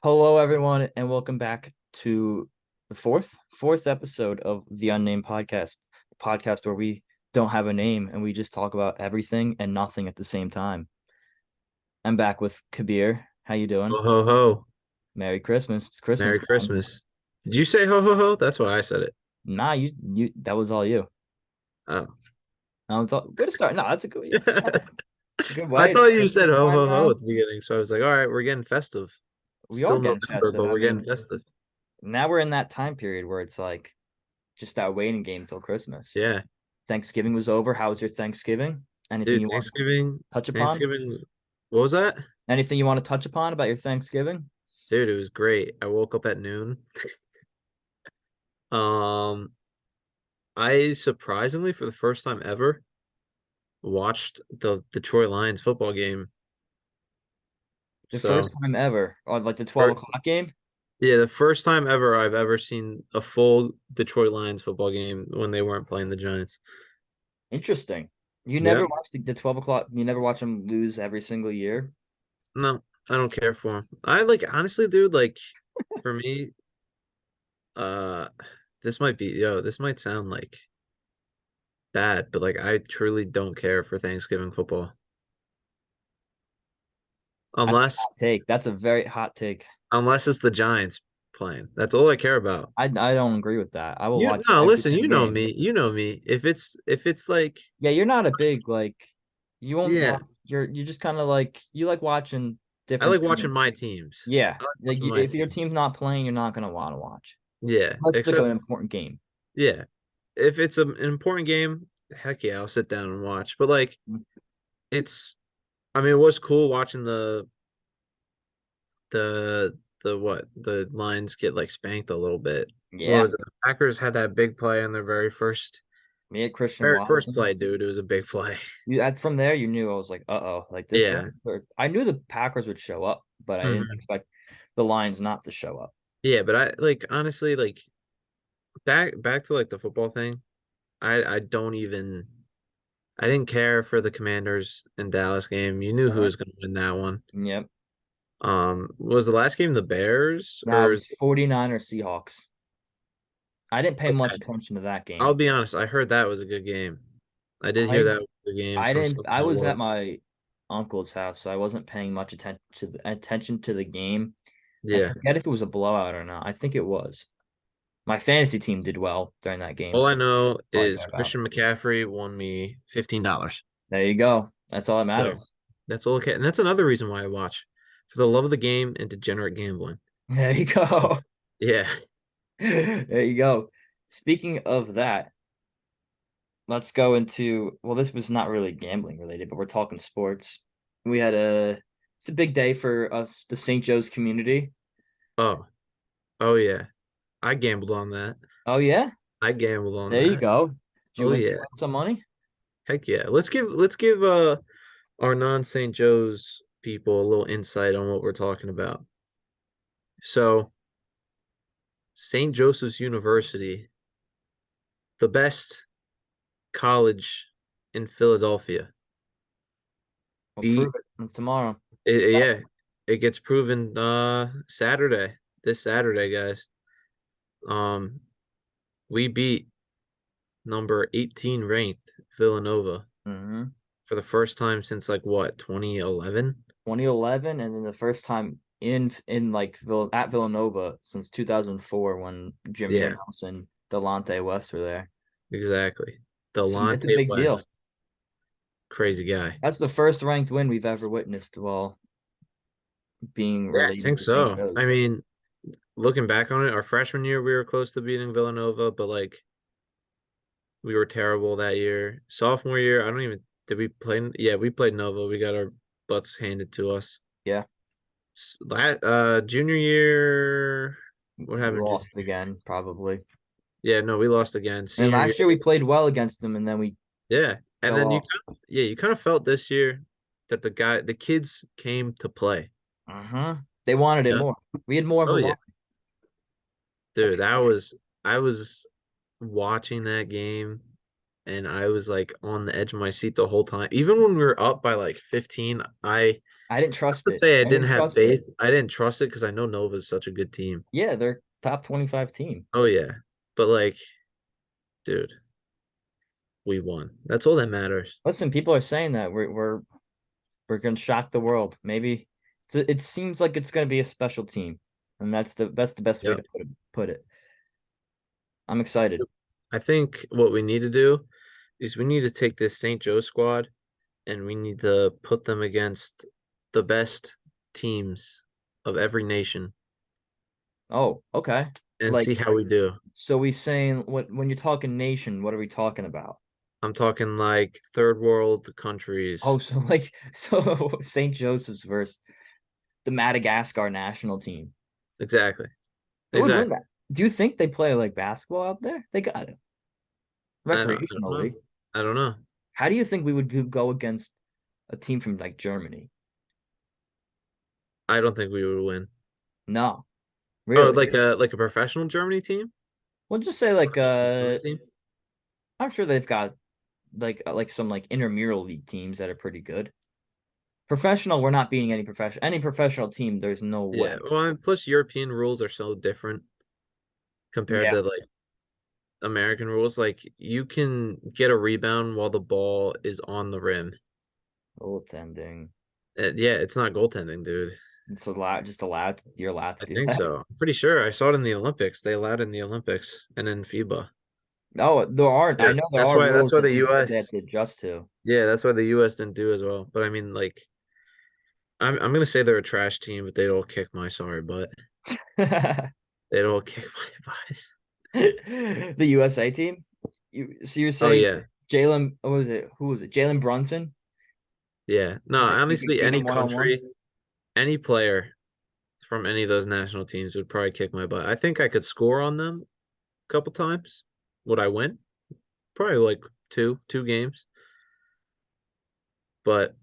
Hello, everyone, and welcome back to the fourth episode of the Unnamed Podcast, the podcast where we don't have a name and we just talk about everything and nothing at the same time. I'm back with Kabir. How you Ho doing? ho ho. Merry Christmas. It's Christmas Merry time. Christmas. Did you say ho ho ho? That's why I said it. Nah, you that was all you. Oh. It's all good to start. No, that's a good it's a good I way. It's thought you said Christmas ho time ho ho now. at the beginning, so I was like, all right, we're getting festive. It's We are still getting November, festive. but I we're getting mean, festive. now we're in that time period where it's like just that waiting game till Christmas. Yeah. Thanksgiving was over. How was your Thanksgiving? Anything Dude, you want to Thanksgiving, touch upon? Thanksgiving, what was that? Anything you want to touch upon about your Thanksgiving? Dude, it was great. I woke up at noon. Um, I surprisingly, for the first time ever, watched the Detroit Lions football game. The So, first time ever, or like the 12 fir- o'clock game? yeah, the first time ever I've ever seen a full Detroit Lions football game when they weren't playing the Giants. Interesting. You never Yep. watched the 12 o'clock, you never watch them lose every single year? No, I don't care for him. I like honestly, dude, like for me, uh this might sound like bad, but like I truly don't care for Thanksgiving football. That's a Unless hot take. That's a very hot take. unless it's the Giants playing. That's all I care about. I don't agree with that. I will You watch no, every listen, single you know game. me. You know me. If it's like Yeah, you're not a big like you won't yeah, watch you're just kind of like you like watching I different like watching things. my teams. Yeah. I like Like watching my if your team. team's not playing, you're not gonna want to watch. Yeah, Unless it's like an except important game. yeah. If it's an important game, heck yeah, I'll sit down and watch. But like it's I mean, it was cool watching the what the Lions get like spanked a little bit. What Yeah. was it? The Packers had that big play on their Me at Christian very first Watson. play, dude. It was a big play. From there, you knew I was like, uh-oh, like this Yeah. doesn't hurt. I knew the Packers would show up, but I didn't hmm expect the Lions not to show up. Yeah, but I like honestly like back to like the football thing. I don't even I didn't care for the Commanders and Dallas game. You knew who Uh-huh. was going to win that one. Yep. Was the last game the Bears Now it or was 49ers Seahawks. I didn't pay much okay? attention to that I'll game. be honest. I heard that was a good game. I did hear I that was a good game I from didn't someone I that was at was. my uncle's house, so I wasn't paying much attention to the game. I Yeah. forget if it was a blowout or not. I think it was. My fantasy team did well during that game, All I so know that's all I is care about. Christian McCaffrey won me $15. There you go. That's all that So matters. that's all okay. And that's another reason why I watch for the love of the game and degenerate gambling. There you go. Yeah. There you go. Speaking of that, let's go into, well, this was not really gambling related, but we're talking sports. We had it's a big day for us, the St. Joe's community. Oh, oh yeah. I gambled on that. Oh yeah, I gambled on there you that. go. Did Oh you yeah. win some money? Heck yeah. Let's give our non-St. Joe's people a little insight on what we're talking about. So, St. Joseph's University, the best college in Philadelphia, We'll beat prove it. It's tomorrow. yeah, it gets proven Saturday, this Saturday, guys. Um, we beat number 18 ranked Villanova Mm-hmm. for the first time since like what, 2011? 2011, and then the first time in like at Villanova since 2004 when Jameer Yeah, Nelson, Delonte West were there. exactly. It's a Delonte big deal. West, crazy guy. That's the first ranked win we've ever witnessed while being Yeah, I related think to St. so. I Joe's. mean, looking back on it, our freshman year we were close to beating Villanova, but like we were terrible that year. Sophomore year, I don't even did we play? Yeah, we played Nova. We got our butts handed to us. Yeah, Junior year, what we happened junior lost year? again, probably. Yeah, no, we lost again. And Senior year, last year we played well against them, and then we yeah, and fell then off. you kind of felt this year that the kids came to play. They wanted it Yeah. more. We had more of a Oh yeah, line. I dude, forget. I was watching that game, and I was like on the edge of my seat the whole time. Even when we were up by like 15, I didn't I trust would it. say I I didn't didn't have trust faith. it. I didn't trust it because I know Nova's such a good team. Yeah, they're top 25 team. Oh yeah. But like, dude, we won. That's all that matters. Listen, people are saying that we're gonna shock the world. Maybe it seems like it's gonna be a special team, and that's the best way Yep. to put it. I'm excited. I think what we need to do is we need to take this St. Joe squad and we need to put them against the best teams of every nation Oh, okay. and Like, see how we do. so we saying what when you're talking nation, what are we talking about? I'm talking like third world Oh, countries. so like so St. Joseph's versus the Madagascar national team. Exactly. Who would win Exactly. that? Do you think they play like basketball out there? They got it I don't know. recreationally. I don't know. How do you think we would go against a team from like Germany? I don't think we would win. No, Oh, really. like a professional Germany team? We'll just say like Professional German team? I'm sure they've got like some like intramural league teams that are pretty good. Professional, we're not beating any professional team. There's no Yeah. way. Well, and plus European rules are so different compared Yeah, to like American rules. Like you can get a rebound while the ball is on the rim. goaltending. Yeah, it's not goaltending, dude. It's allowed, just allowed. You're allowed to I do think that. so. I'm pretty sure I saw it in the Olympics. They allowed it in the Olympics and in FIBA. No, there aren't. Yeah, I know there that's are why that's rules why that the they have US to adjust to. yeah, that's why the US didn't do as well. But I mean like I'm gonna say they're a trash team, but they'd all kick my sorry butt. They'd all kick my butt. The USA team. So you're Oh saying yeah. Jalen? What was it? Who was it? Jalen Brunson. Yeah. No, You think you could honestly, beat any him one on one? country, any player from any of those national teams would probably kick my butt. I think I could score on them a couple times. Would I win? Probably like two games, but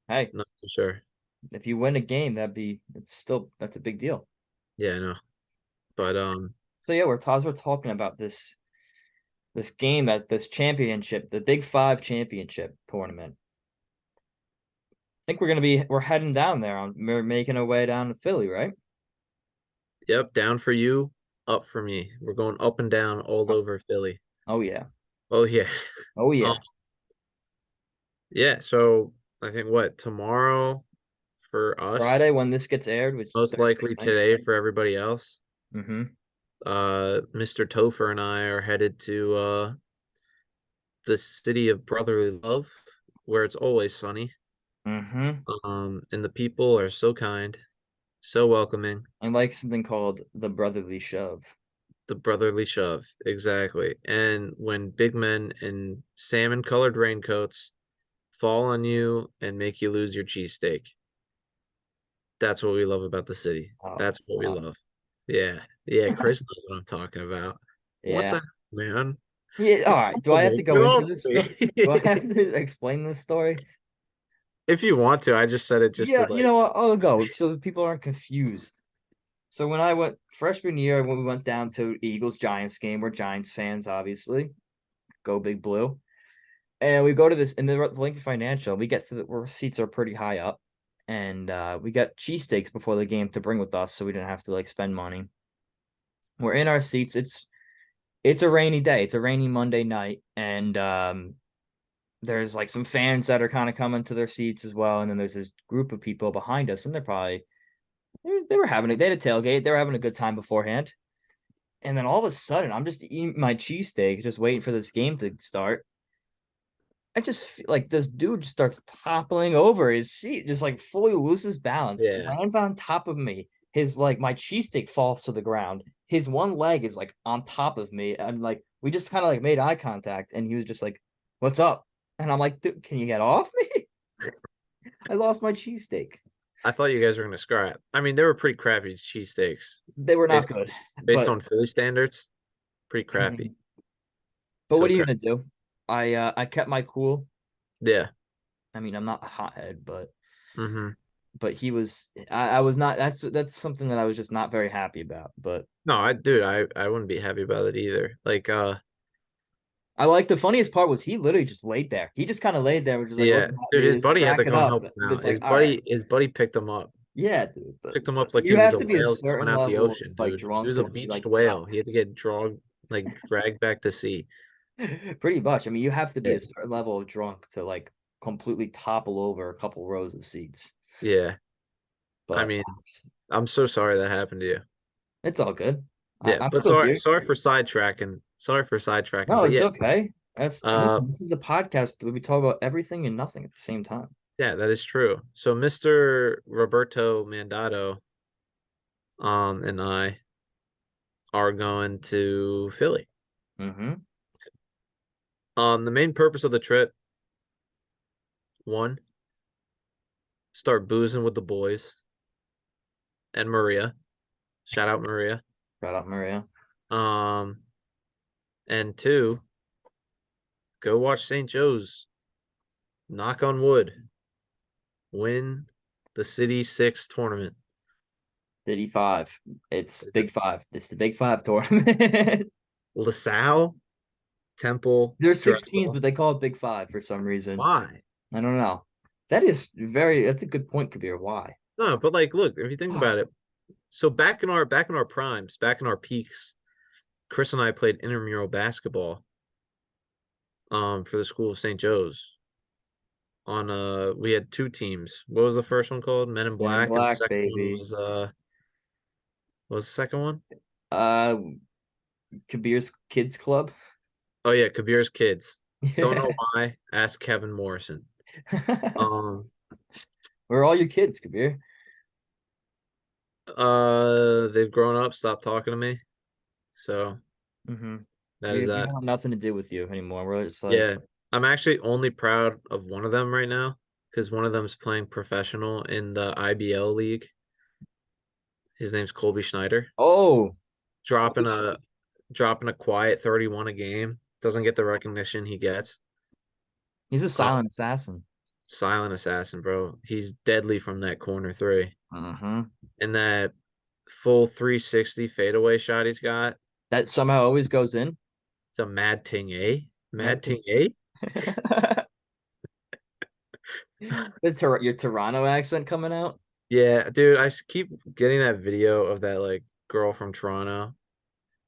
Hey, not for sure. if you win a game, that's a big deal. Yeah, I know. But So yeah, we're talking about this game at this championship, the Big Five championship tournament. I think we're heading down there we're making our way down to Philly, right? yep, down for you, up for me. We're going up and down all Oh, over Philly. oh yeah. Oh yeah. Oh Um, yeah. yeah, so I think what, tomorrow for us, Friday when this gets aired, which is most likely Thursday night. today for everybody else. Mm-hmm. Mr. Topher and I are headed to the city of brotherly love, where it's always sunny. Mm-hmm. And the people are so kind, so welcoming. I like something called the brotherly shove. The brotherly shove, exactly. And when big men in salmon colored raincoats fall on you and make you lose your cheesesteak, that's what we love about the city. Oh, That's what we wow. love. Yeah. Yeah. Chris knows what I'm talking about. What Yeah. the man? Yeah. All Get right. off Do of I have me. to Get go into off this of story? Do I me. have to explain this story? If you want to, I just said it just to Yeah, you like, know what? I'll go so that people aren't confused. So when I went freshman year, when we went down to Eagles Giants game, we're Giants fans, obviously. Go Big Blue. And we go to this in the Lincoln Financial. We get to where seats are pretty high up, and we got cheesesteaks before the game to bring with us, so we didn't have to like spend money. We're in our seats. It's a rainy day. It's a rainy Monday night, and there's like some fans that are kind of coming to their seats as well, and then there's this group of people behind us, and they were having it. They had a tailgate. They were having a good time beforehand, and then all of a sudden, I'm just eating my cheesesteak, just waiting for this game to start. I just feel like this dude just starts toppling over his seat, just like fully loses balance, yeah. lands on top of me. His like my cheesesteak falls to the ground. His one leg is like on top of me. And like we just kind of like made eye contact, and he was just like, "What's up?" And I'm like, "Dude, can you get off me? I lost my cheesesteak." I thought you guys were gonna scrap. I mean, they were pretty crappy cheesesteaks They were not based good, based but on Philly standards. Pretty crappy. mhm. But So what are you crap. gonna do? I kept my cool. Yeah. I mean, I'm not a hothead, Mm-hmm. but I was not. That's something that I was just not very happy about. But No, dude, I wouldn't be happy about it either. Like, I like the funniest part was he literally just laid there. He just kind of laid there, was just like Yeah, looking at dude, me, his just buddy had to cracking come up. help him I'm out. just like, all right, His buddy picked him up. yeah, dude. Picked him up like he You was have a to be a whale coming certain out the level of ocean, like dude. He drunk was a to be beached like whale. He had to get dragged back to sea. pretty much. I mean, you have to be Yeah. a certain level of drunk to like completely topple over a couple rows of seats. Yeah. I But mean, I'm so sorry that happened to you. it's all good. Yeah, I'm but still sorry, here. sorry for sidetracking. Sorry for sidetracking. No, But it's yeah, okay. That's uh, listen, this is a podcast where we talk about everything and nothing at the same time. yeah, that is true. So Mr. Roberto Mandato, and I are going to Philly. Mm-hmm. The main purpose of the trip, one, start boozing with the boys and Maria. Shout out Maria. Shout out Maria. Um, and two, go watch St. Joe's. Knock on wood. Win the City Six tournament. City Five. It's Big Five. It's the Big Five tournament. LaSalle, Temple, They're 16th, Drexel. but they call it Big Five for some reason. Why? I don't know. That's a good point, Kabir. Why? No, but like, look, if you think about it, so back in our primes, back in our peaks, Chris and I played intramural basketball for the school of St. Joe's. We had two teams. What was the first one called? Men in Men in Black, and the Black, second one baby. was what was the second one? Uh, Kabir's Kids Club. Oh yeah, Kabir's Kids. Don't know Yeah. why. Ask Kevin Morrison. Um Where are all your kids, Kabir? they've grown up, stopped talking to me. So Mm-hmm. that is We that. don't have nothing to do with you anymore. We're just like, Yeah. I'm actually only proud of one of them right now because one of them's playing professional in the IBL league. His name's Colby Schneider. oh, Dropping a dropping a quiet 31 a game. Doesn't get the recognition he gets. he's a Uh, silent assassin. Silent assassin, bro. He's deadly from that corner three. Mm-hmm. And that full 360 fadeaway shot he's got. That somehow always goes in. It's a mad ting, eh? Mad That ting, eh? your Toronto accent coming out. Yeah, dude, keep getting that video of that like girl from Toronto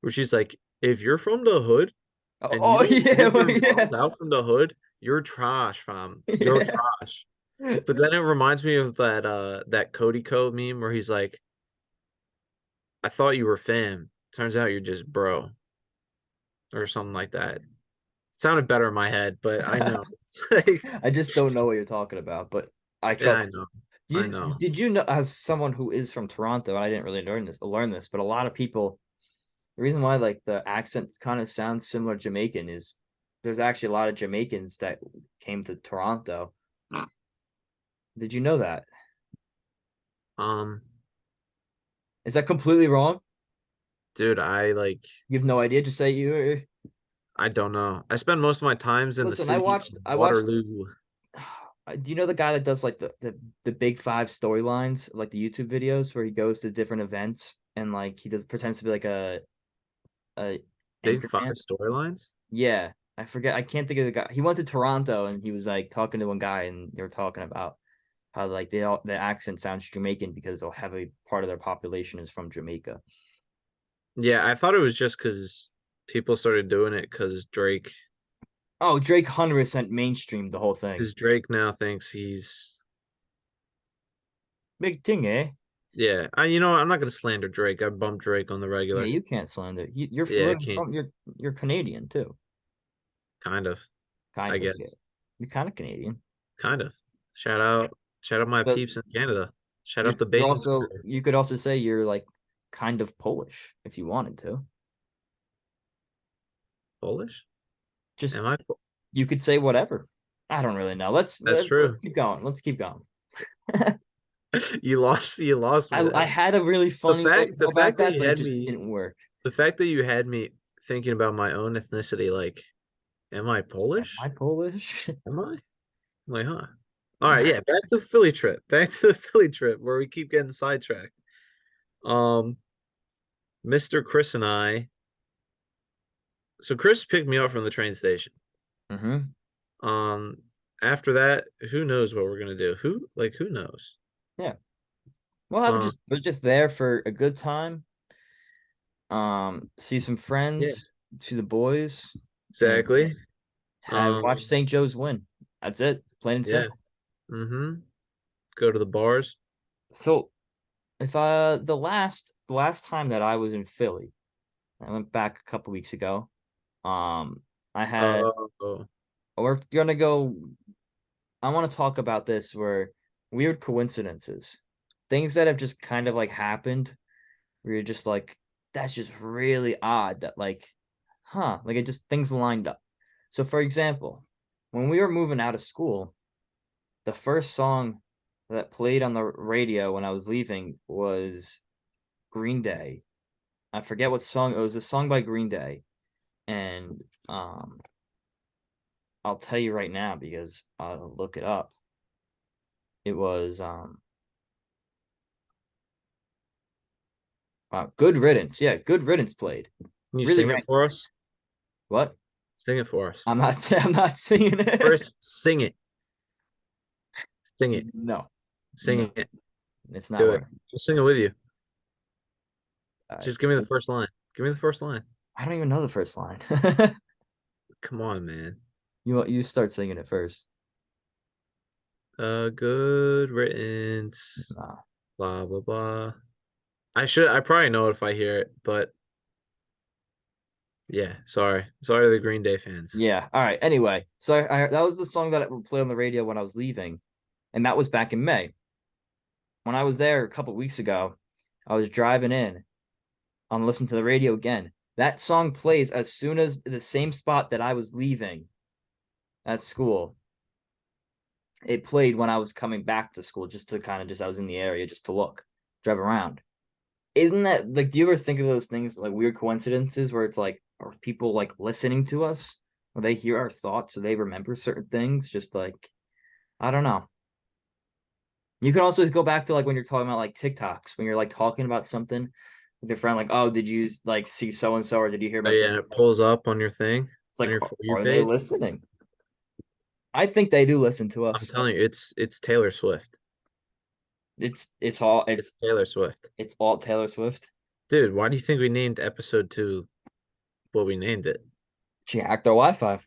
where she's like, if you're from the hood Oh, and you oh, don't yeah, live well, your yeah, mom's out from the hood, you're trash, fam. You're yeah. trash. But then it reminds me of that Cody Code meme where he's like, I thought you were fam. Turns out you're just bro or something like that. It sounded better in my head, but I know. It's like, I just don't know what you're talking about, but I yeah, trust I you. know. I know. Did you know, as someone who is from Toronto, and I didn't really learn this, but a lot of people, the reason why like the accent kind of sounds similar Jamaican is there's actually a lot of Jamaicans that came to Toronto. Did you know that? Um, Is that completely wrong? dude, I like You have no idea. Just say you. I don't know. I spend most of my times in the Listen, city of I watched. Waterloo. Do you know the guy that does like the big five storylines, like the YouTube videos where he goes to different events and like he does pretends to be like a Big five anchorman? storylines? Yeah, I forget. I can't think of the guy. He went to Toronto and he was like talking to one guy and they were talking about how like the accent sounds Jamaican because a heavy part of their population is from Jamaica. Yeah, I thought it was just because people started doing it Oh, Drake 100% mainstream the whole thing. because Drake now thinks he's Big thing, eh? yeah. I'm not gonna slander Drake. I bump Drake on the Yeah, regular. you can't slander. You're Yeah, I from, can't. you're Canadian too, Kind of, I kind of. Yeah, guess. you're kind of Canadian, Kind of. Shout out my but peeps in Canada. Shout out the Bainsbury. you could also say you're like kind of Polish if you wanted to. Polish? Just Am I? you could say whatever. I don't really know. That's Let's true. keep going. Let's keep going. You lost me I there. had a really funny way to The go about fact that that, you but it had just me didn't work. the fact that you had me thinking about my own ethnicity, like, am I Am I Polish? Polish? Am I? I'm like, huh. All right, yeah, back to the Philly trip. Back to the Philly trip where we keep getting sidetracked. Um, Mr. Chris and I so Chris picked me up from the train station. Mm-hmm. Um, after that, who knows what we're gonna do? Who knows? Yeah. We'll have it Um, just we're just there for a good time. See some yeah, friends, see the boys, and exactly. have watch Um, St. Joe's win. That's it. Plain and yeah. simple. Mm-hmm. Go to the bars. So if the last time that I was in Philly, I went back a couple weeks ago. I had Oh, we're gonna go. I want to talk about this where weird coincidences, things that have just kind of like happened where you're just like, that's just really odd that like, huh, like it just things lined up. So for example, when we were moving out of school, the first song that played on the radio when I was leaving was Green Day. I forget what song it was, a song by Green Day. And I'll tell you right now because I'll look it up. It was Good Riddance. Yeah, Good Riddance played. can you Really sing it ran for us? what? Sing it for us. I'm not singing it. First, sing it. Sing it. No, no, Sing it. it's not Do it. worth. I'll sing it with you. Uh, Just give me the first line. Give me the first line. I don't even know the first line. Come on, man. You start singing it first. Good riddance. Nah. Blah blah blah. I probably know it if I hear it, but yeah, sorry. Sorry to the Green Day fans. Yeah. All right. Anyway, so that was the song that would play on the radio when I was leaving, and that was back in May. When I was there a couple weeks ago, I was driving in on listen to the radio again. That song plays as soon as the same spot that I was leaving at school. It played when I was coming back to school, just to kind of just I was in the area just to look, drive around. Isn't that like, do you ever think of those things like weird coincidences where it's like, are people like listening to us? Or they hear our thoughts or they remember certain things? Just like, I don't know. You can also go back to like when you're talking about like TikToks, when you're like talking about something with your friend, like, oh, did you like see so and so, or did you hear Oh about yeah, and this? it pulls up on your thing, It's on like, your For You are they page. listening? I think they do listen to I'm us. telling you, it's Taylor Swift. It's all It's Taylor Swift. it's all Taylor Swift. Dude, why do you think we named episode 2 what we named it? She hacked our Wi-Fi.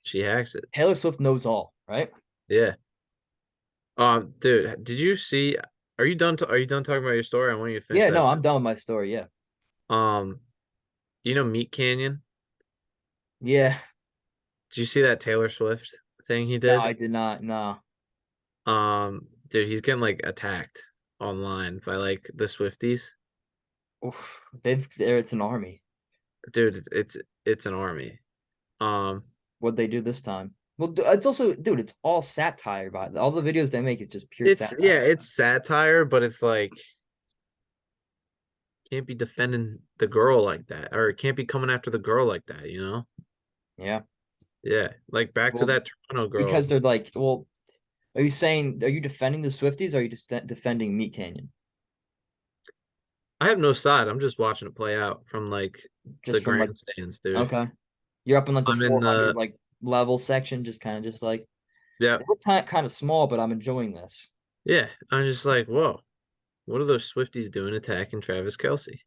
She hacks it. Taylor Swift knows all, right? Yeah. Dude, did you see are you done talking about your story? I want you to finish Yeah, no, that. I'm done with my story. Yeah. Um, do you know Meat Canyon? Yeah. Did you see that Taylor Swift thing he No, did? I did not. No. Dude, he's getting like attacked online by like the Swifties. Oof. They've there. It's an army. Dude, it's an army. Um, What'd they do this time? Well, it's also, dude, it's all satire. By all the videos they make is just pure it's satire. yeah, it's satire, but it's like can't be defending the girl like that, or it can't be coming after the girl like that, you know? Yeah. Yeah, like back to Well, that Toronto because girl. they're like, well, are you defending the Swifties or are you just defending Meat Canyon? I have no side. I'm just watching it play out from like the Just from like, grandstands, dude. okay. You're up in like the I'm in 400 the like level section, just just like, yeah, they look kind of small, but I'm enjoying this. yeah. I'm just like, whoa, what are those Swifties doing attacking Travis Kelsey?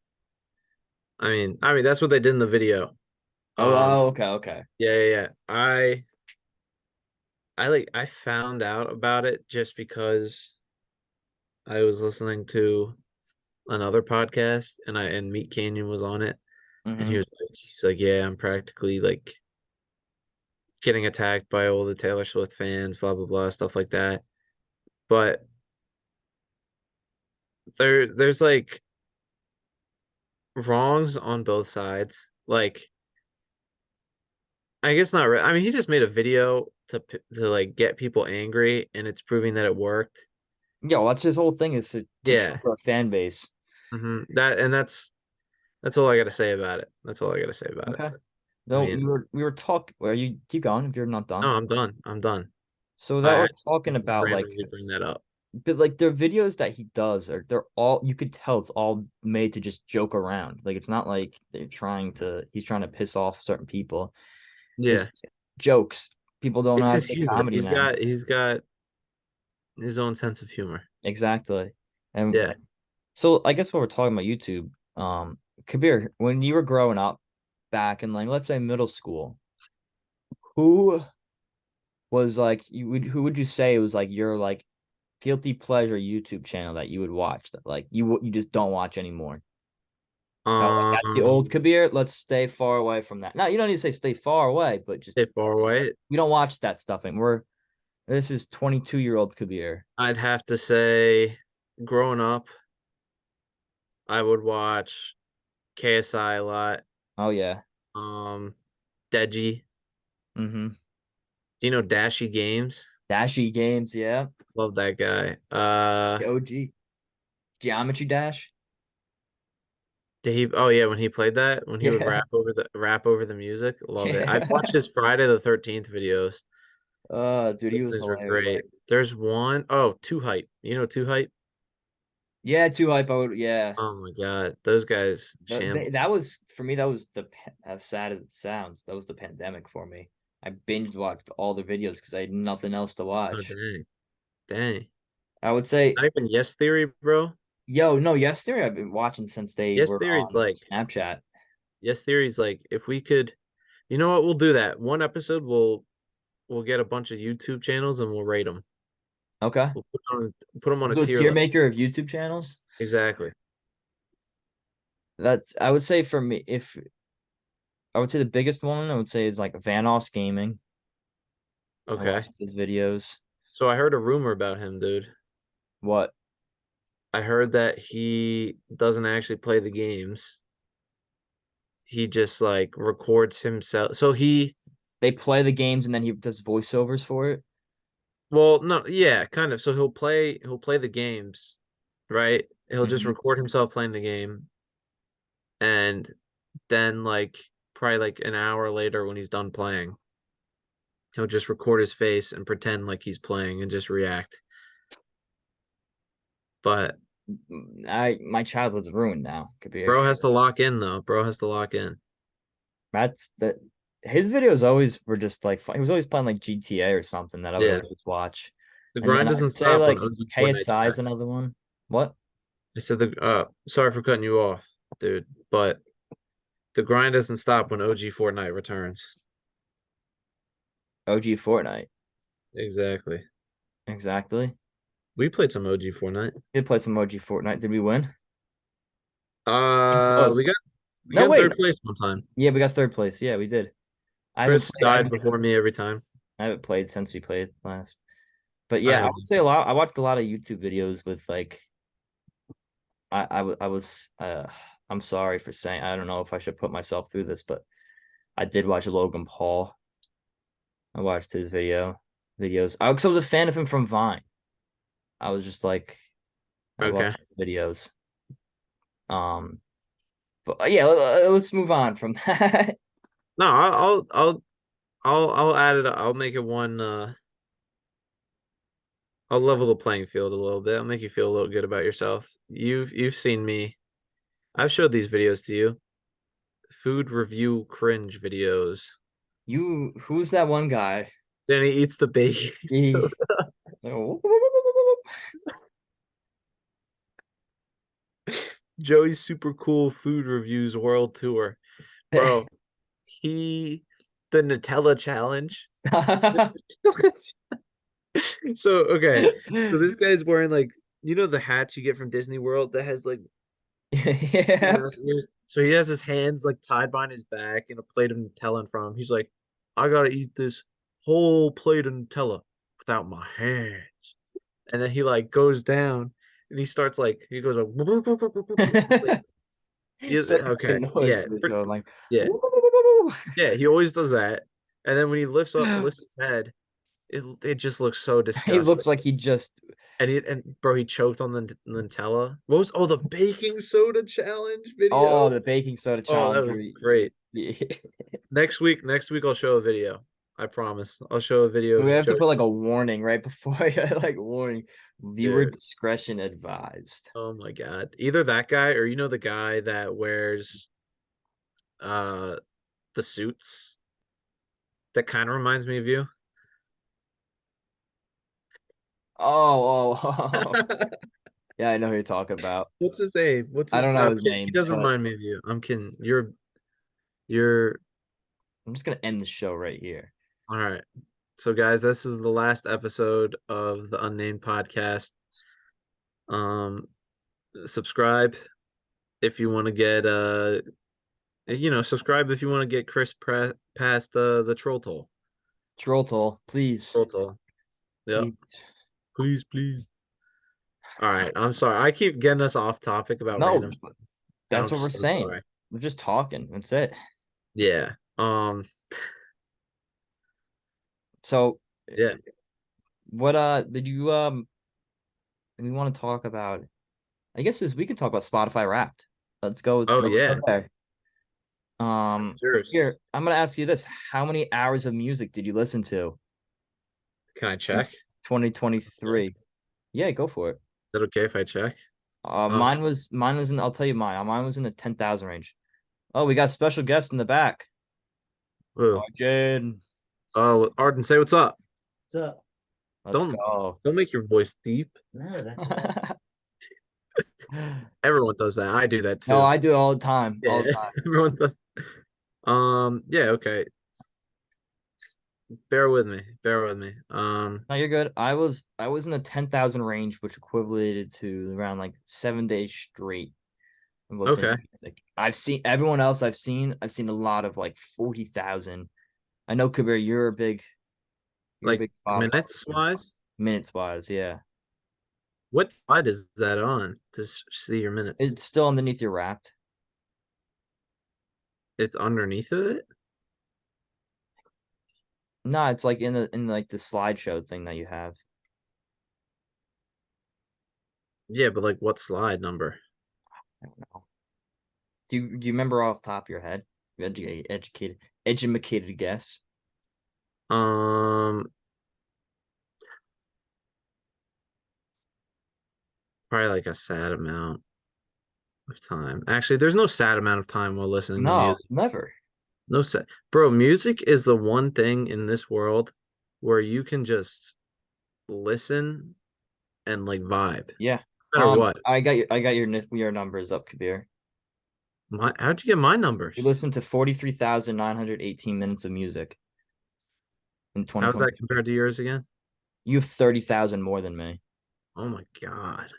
I mean that's what they did in the video. Okay, okay. Yeah, yeah, yeah. I found out about it just because I was listening to another podcast and Meat Canyon was on it and Hmm. he's like, yeah, I'm practically like getting attacked by all the Taylor Swift fans, blah blah blah, stuff like that. But there's like wrongs on both sides. Like I guess not really. I mean, he just made a video to like get people angry and it's proving that it worked. Yeah, well, that's his whole thing is to Yeah. trigger a fan base. That's all I got to say about it. That's all I got to say about it. Okay. I No, mean, we were talking. Well, you keep going if you're not no, done. I'm done. I'm done. So that I we're just talking about like randomly bring that up. but like their videos that he does are they're all you could tell it's all made to just joke around. Like it's not like he's trying to piss off certain people. It's Yeah. jokes. People don't know It's how to his make humor. comedy He's now. got he's got his own sense of humor. Exactly. And Yeah. so I guess what we're talking about YouTube, Kabir, when you were growing up back in like let's say middle school, who was like who would you say was like your like guilty pleasure YouTube channel that you would watch that like you just don't watch anymore? Oh, like that's the old Um, Kabir. Let's stay far away from that. No, you don't need to say stay far away, but just Stay far away. we don't watch that stuff anymore. This is 22-year-old Kabir. I'd have to say, growing up, I would watch KSI a lot. Oh yeah. Um, Deji. Mm-hmm. Do you know Dashy Games? Dashy games, yeah. Love that guy. The OG. Geometry Dash. Did he? Oh yeah, when he played that, when he would Yeah. rap over the music, love it. I'd watch Yeah. his Friday the 13th videos. Dude, he Those was things were hilarious. great. There's one, oh, Two Hype. You know Two Hype? Yeah, too hype. I would, yeah. Oh my God, those guys That shambles. was for me. That was as sad as it sounds. That was the pandemic for me. I binge watched all the videos because I had nothing else to Oh watch. dang, dang. I would say, Not even Yes Theory, bro. yo, no, yesterday I've been watching since they Yes were Theory's on like Snapchat. Yes Theory's like if we could, you know what? We'll do that. One episode, we'll get a bunch of YouTube channels and we'll rate them. Okay, We'll put them on we'll a do a tier tier list. maker of YouTube channels. Exactly. That's I would say for me, if I would say the biggest one, I would say is like Vanoff's Gaming. I Okay. watched his videos. So I heard a rumor about him, dude. What I heard that he doesn't actually play the games. He just like records himself. So he, they play the games and then he does voiceovers for it. well, no, yeah, kind of. So he'll play the games, right? He'll just Hmm. record himself playing the game and then like probably like an hour later when he's done playing, he'll just record his face and pretend like he's playing and just react. But I my childhood's ruined now, Kabir. bro has to lock in though. Bro has to lock in. That's that. His videos always were just like fun. He was always playing like GTA or something that I would Yeah. always watch. The And then grind I doesn't would say stop when like OG Fortnite's KSI is back. another one. What? I said sorry for cutting you off, dude, but the grind doesn't stop when OG Fortnite returns. OG Fortnite. Exactly. Exactly. We played some OG Fortnite. Did play some OG Fortnite. Did we win? Came We close. got we No, got in wait. third place one time. Yeah, we got third place. Yeah, we did. I haven't Chris played. died before me every time. I haven't played since we played last. But I yeah, I have would say a lot. I watched a lot of YouTube videos with like I was I'm sorry for saying I don't know if I should put myself through this, but I did watch Logan Paul. I watched his videos. Cause I was a fan of him from Vine. I was just like I Okay. watched his videos. Um, but yeah, let's move on from that. No, I'll add it. I'll make it one. I'll level the playing field a little bit. I'll make you feel a little good about yourself. You've seen me. I've showed these videos to you. Food review cringe videos. Who's that one guy? Then he eats the baking He, soda. Joey's super cool food reviews world tour. Bro, he the Nutella challenge. So okay. So this guy's wearing like the hats you get from Disney World that has like Yep. so he has his hands like tied behind his back and a plate of Nutella in front of him. He's like, I gotta eat this whole plate of Nutella without my hands. And then he like goes down and he starts like he goes like So the okay, noise was going like, yeah, yeah. He always does that, and then when he lifts his head, it just looks so he disgusting. looks like he just And bro, he choked on the Nutella. What was the baking soda challenge oh video? the baking soda Oh, that challenge was where great. he- Next week I'll show a video. I promise. I'll show a video We of have to Joe. put like a warning right before like warning. Viewer Dude. discretion advised. Oh my God. Either that guy or the guy that wears uh the suits that kind of reminds me of you. Oh. Yeah, I know who you're talking about. What's his name? I don't know I'm his kidding. He name, does but remind me of you. I'm kidding. You're I'm just gonna end the show right here. all right. So guys, this is the last episode of the Unnamed Podcast. Um Subscribe if you want to get subscribe if you want to get past the troll toll. Troll toll, please. Troll toll. Yep. Please. Please, please. All right. I'm sorry. I keep getting us off topic about No, random stuff, and that's I'm what we're so saying. sorry. We're just talking. That's it. Yeah. So Yeah. what did you we want to talk about? I guess we could talk about Spotify Wrapped. Let's go. Oh Let's go yeah. there. Yours. Here, I'm gonna ask you this. How many hours of music did you listen to Can I in check? Is 2023? Yeah, go for it. that okay if I check? Oh. Mine was in, I'll tell you mine. Mine was in the 10,000 range. Oh, we got special guest in the back. Oh, Ooh. Jade. Oh, Arden, say what's up. What's up? Let's Don't go. don't make your voice deep. No, that's Everyone does that. I do that No, too. I do it all the time. All Yeah, the time. everyone does. Yeah, okay. Bear with me. Bear with me. No, you're good. I was in the 10,000 range, which equated to around like 7 days straight of listening Okay. to music. I've seen everyone else I've seen a lot of like 40,000. I know Kabir, you're a Like big Spotify minutes listener. wise? Minutes wise, yeah. What slide is that on to see your minutes? It's still underneath your wrapped. It's underneath of it? No, it's like in like the slideshow thing that you have. Yeah, but like what slide number? I don't know. Do you remember off the top of your head? Educated guess. Um, Probably like a sad amount of time. Actually, there's no sad amount of time while listening to No, music. never. No sad. Bro, music is the one thing in this world where you can just listen and like vibe, Yeah. no matter what. I got your numbers up, Kabir. How'd you get my You numbers? listened to 43,918 minutes of music in How's 2020. that compared to yours again? You have 30,000 more than me. Oh my God.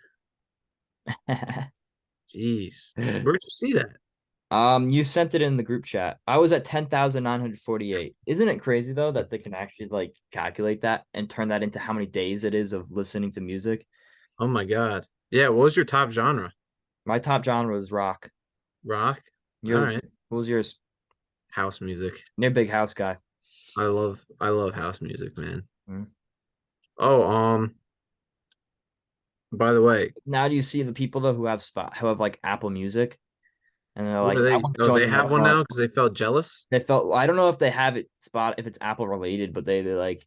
Jeez. Where'd you see that? You sent it in the group chat. I was at 10,948. Isn't it crazy though that they can actually like calculate that and turn that into how many days it is of listening to music? Oh my God. Yeah, what was your top genre? My top genre was rock. Rock? All Yours, right. what was yours? House music. You're a big house guy. I love house music, man. Mhm. Oh, by the way, Now do you see the people though who have like Apple Music and they're what like, are I they? want to Oh, join they the have one Metro. now because they felt jealous. They felt I don't know if they have it spot if it's Apple related, but they like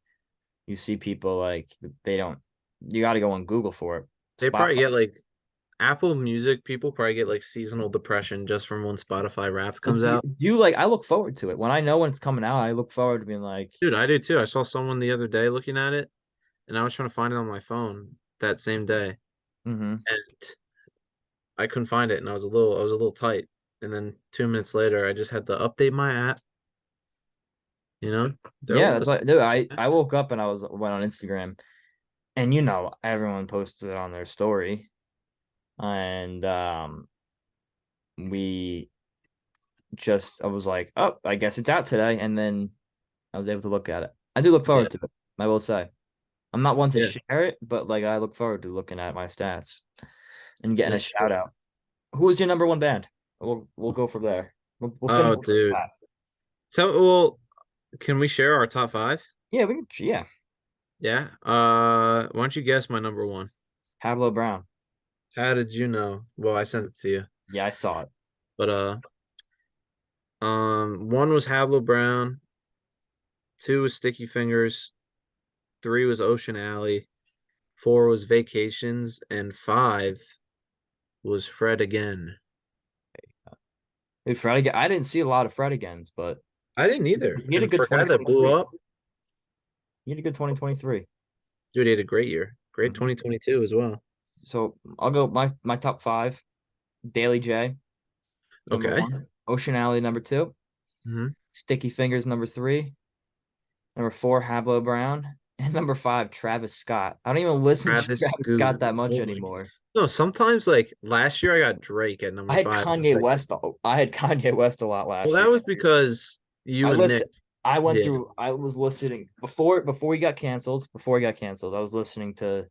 you see people like they don't you got to go on Google for it. They probably Spotify. get like Apple Music. People probably get like seasonal depression just from when Spotify Wrapped Well, comes out. do you like I look forward to it. When I know when it's coming out, I look forward to being like, Dude, I do too. I saw someone the other day looking at it, and I was trying to find it on my phone that same day, mm-hmm. and I couldn't find it, and I was a little tight. And then 2 minutes later, I just had to update my app. Yeah, They'll that's what dude, I woke up and went on Instagram and everyone posted it on their story. And we I was like, oh, I guess it's out today. And then I was able to look at it. I do look yeah, forward to it, I will say. I'm not one to yeah. share it, but like I look forward to looking at my stats and getting a That's true. shout out. Who was your number one band? We'll go from there. We'll Oh, finish dude. that. So, well, can we share our top five? Yeah, we can. Yeah, Yeah. Why don't you guess my number one? Pablo Brown. How did you know? Well, I sent it to you. Yeah, I saw it. But one was Hablo Brown. 2 was Sticky Fingers, 3 was Ocean Alley, 4 was Vacations, and 5 was Fred Again. Dude, Fred again. I didn't see a lot of Fred agains, but I didn't either. he had a And good for a guy that blew 2023. up, He had a good 2023. dude, he had a great year. Great Mhm. 2022 as well. So I'll go my top five. Daily J, number Okay. one. Ocean Alley, number two. Hmm. Sticky Fingers, number three. Number four, Hablo Brown. And number five, Travis Scott. I don't even listen to Travis Travis Scott Scoot. that much Oh my. anymore. No, sometimes like last year I got Drake at I number had 5. It's Kanye like, West. I had Kanye West a lot well, last that year. was because I you and Nick. listened. I went Yeah. through. I was listening before he got canceled. Before he got canceled, I was listening to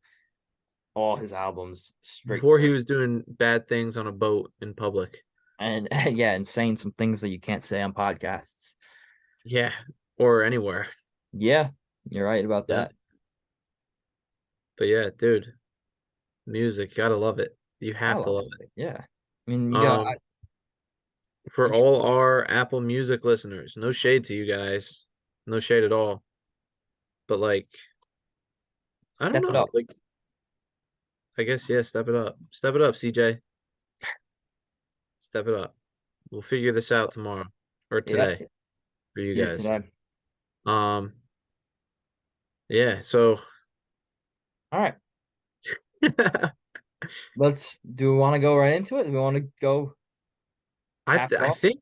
all his albums straight Before he through. was doing bad things on a boat in public. And yeah, and saying some things that you can't say on podcasts. Yeah. Or anywhere. Yeah, you're right about Yeah. that. But yeah, dude, music, gotta love it. You I have to love love music. Yeah, I mean, it. you got. For all our Apple Music listeners, no shade to you guys. No shade at all. But like, I don't Step it know. up. Like, I guess yeah, step it up. Step it up, CJ. Step it up. We'll figure this out tomorrow or Yeah, today for you yeah, guys. today. Um, yeah, so All right, I let's. Do we want to go right into it? Do we want to go half I off? think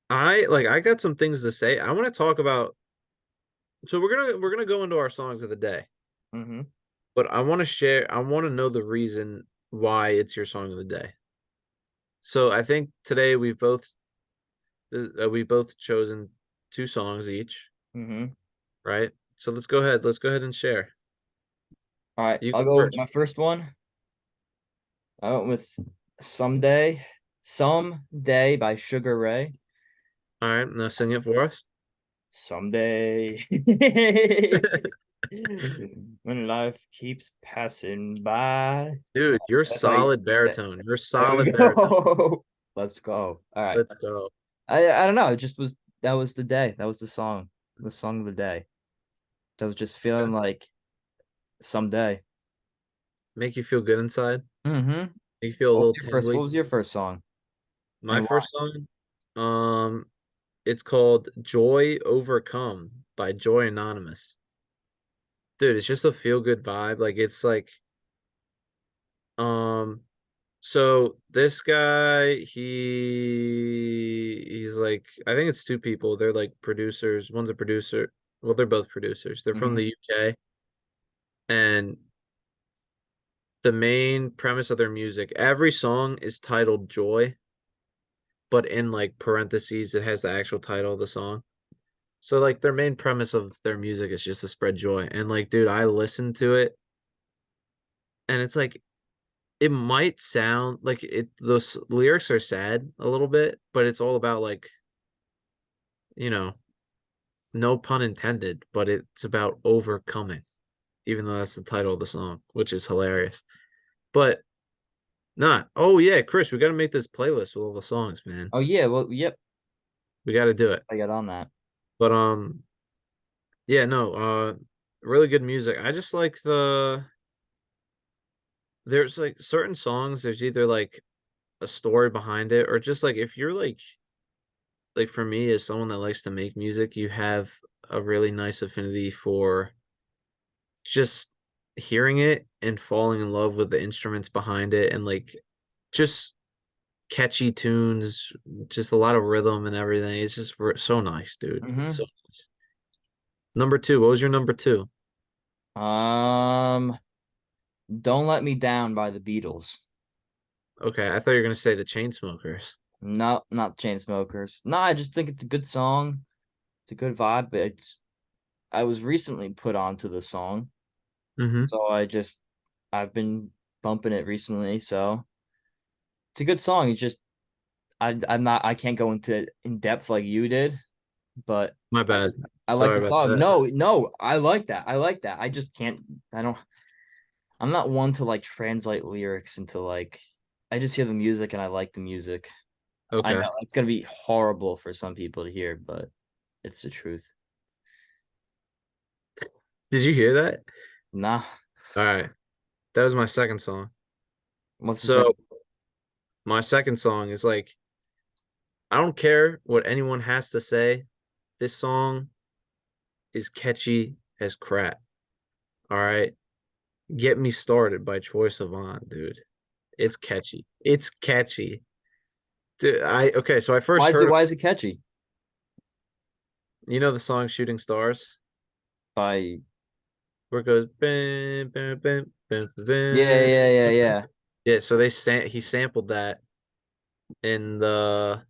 I got some things to say. I want to talk about, so we're gonna go into our songs of the day, Mm-hmm. but I want to know the reason why it's your song of the day. So I think today we've both chosen 2 songs each, Mm-hmm. right? So let's go ahead. Let's go ahead and share. All right, You I'll go go with first. my first one. I went with "Someday," "Someday" by Sugar Ray. All right, now sing it for us. Someday, when life keeps passing by. Dude, you're That's how you. solid That, baritone. You're there we solid baritone. go. Let's go. All right. Let's go. I don't know. It just was that was the day. That was the song of the day. That was just Okay. feeling like someday. Make you feel good inside. Mm-hmm. Make you feel a What was little your first? What tingly. was your first song My and why? first song, it's called Joy Overcome by Joy Anonymous. Dude, it's just a feel good vibe. Like it's like um so this guy he's like I think it's 2 people. They're like producers. One's a producer. Well, they're both producers. They're from Mm-hmm. the UK, and the main premise of their music, every song is titled Joy, but in like parentheses it has the actual title of the song. So like their main premise of their music is just to spread joy. And like, dude, I listened to it and it's like it might sound like it those lyrics are sad a little bit, but it's all about like, you know, no pun intended, but it's about overcoming, even though that's the title of the song, which is hilarious. But not, oh yeah, Chris, we gotta make this playlist with all the songs, man. Oh yeah. Well, yep. We gotta do it. I got on that. But yeah, no, really good music. I just like there's like certain songs, there's either like a story behind it or just like if you're like for me as someone that likes to make music, you have a really nice affinity for just hearing it and falling in love with the instruments behind it and like just catchy tunes, just a lot of rhythm and everything. It's just so nice, dude. It's Mm-hmm. so nice. Number 2, what was your number 2? Don't Let Me Down by the Beatles. Okay, I thought you were gonna say the Chainsmokers. No, not Chainsmokers. No, I just think it's a good song. It's a good vibe. But I was recently put onto the song, Mm-hmm. so I've been bumping it recently. So it's a good song. It's just I can't go into in depth like you did, but My I bad. just I like Sorry the about song. that. No, I like that. I like that. I just can't. I don't. I'm not one to like translate lyrics into like. I just hear the music and I like the music. I Okay. know it's gonna be horrible for some people to hear, but It's the truth. Did you hear that? Nah. All right. That was my second song. What's the So my second song is like, I don't care what anyone has to say. This song is catchy as crap. All right. Get Me Started by Troye Sivan, dude. It's catchy. It's catchy. Dude, okay, so I first heard why is it catchy? you know the song Shooting Stars? By Where it goes bam, bam, bam, bam, bam. yeah. Yeah, so he sampled that in the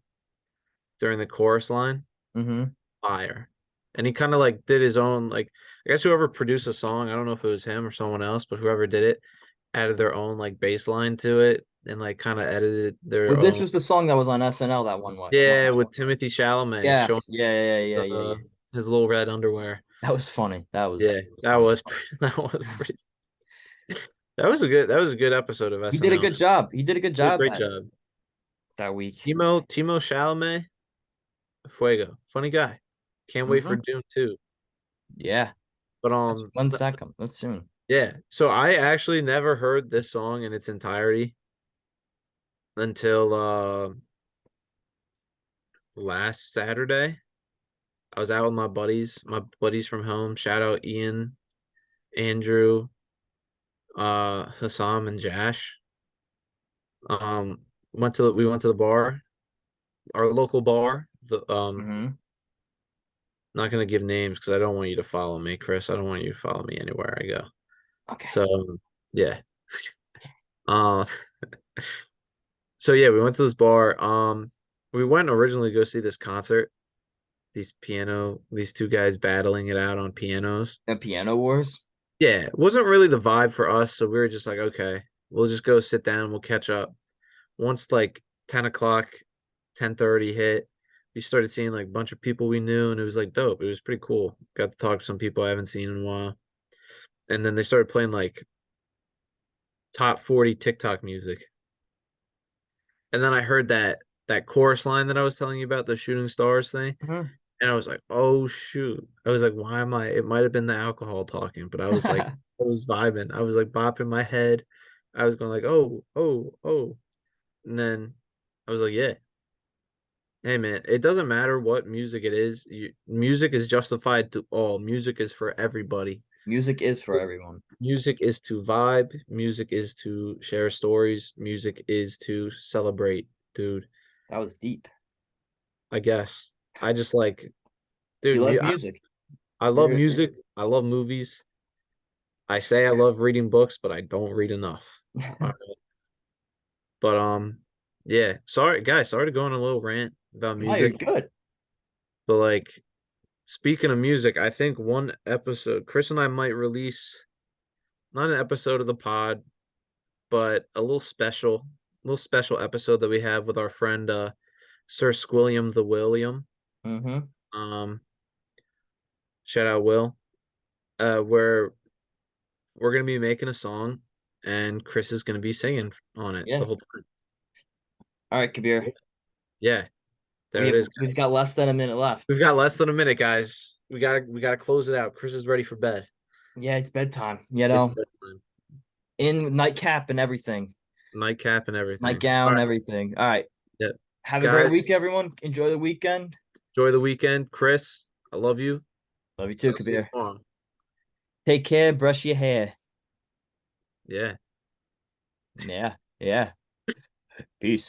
during the chorus line. Mm-hmm. Fire. And he kind of like did his own like I guess whoever produced a song, I don't know if it was him or someone else, but whoever did it added their own like bass line to it and like kind of edited their Well, this own. was the song that was on SNL that one Yeah, night. with Timothy Chalamet showing Yes. Yeah. his little red underwear. That was funny. That was Yeah, that funny. was that was pretty. That was a good episode of He did a SNL. good job. He did a good Did a job great job. that week. Timo Chalamet, Fuego, funny guy. Can't wait for Mm-hmm. Dune 2. Yeah. But When's that come? That's soon. yeah. So I actually never heard this song in its entirety until last Saturday. I was out with my buddies from home. Shout out Ian, Andrew, Hassam, and Jash. We went to the bar, our local bar. Mm-hmm. Not gonna give names because I don't want you to follow me, Chris. I don't want you to follow me anywhere I go. Okay. So yeah. Uh so yeah, we went to this bar. We went originally to go see this concert. These two guys battling it out on pianos. The Piano Wars. Yeah, it wasn't really the vibe for us, so we were just like, okay, we'll just go sit down, we'll catch up. Once like 10 o'clock, 10:30 hit, we started seeing like a bunch of people we knew, and it was like dope. It was pretty cool. Got to talk to some people I haven't seen in a while. And then they started playing like top 40 TikTok music. And then I heard that chorus line that I was telling you about, the shooting stars thing. Mm-hmm. And I was like, oh shoot. I was like, why am I? It might have been the alcohol talking, but I was like, I was vibing. I was like bopping my head. I was going like, oh, oh, oh. And then I was like, yeah. Hey man, it doesn't matter what music it is. Music is justified to all. Music is for everybody. Music is for everyone. Music is to vibe. Music is to share stories. Music is to celebrate, dude. That was deep. I guess. I just like, dude, You like music. I love music. I love movies. I say I love reading books, but I don't read enough. All right. But yeah. Sorry, guys. Sorry to go on a little rant about No, you're music. good. But like, speaking of music, I think one episode, Chris and I might release not an episode of the pod, but a little special episode that we have with our friend Sir Squilliam the William. Mm-hmm. Shout out Will. Where we're gonna be making a song and Chris is gonna be singing on it Yeah. the whole time. All right, Kabir. Yeah, there it is, We've guys. got less than a minute left. We've got less than a minute, guys. We gotta close it out. Chris is ready for bed. Yeah, it's bedtime. You It's know, bedtime. in nightcap and everything, Nightcap and everything. nightgown, All right. everything. All right. Yeah. Have a great Guys, week, everyone. Enjoy the weekend. enjoy the weekend. Chris, I love you. Love you too, I'll see you Kabir. tomorrow. Take care. Brush your hair. Yeah. Yeah. Peace.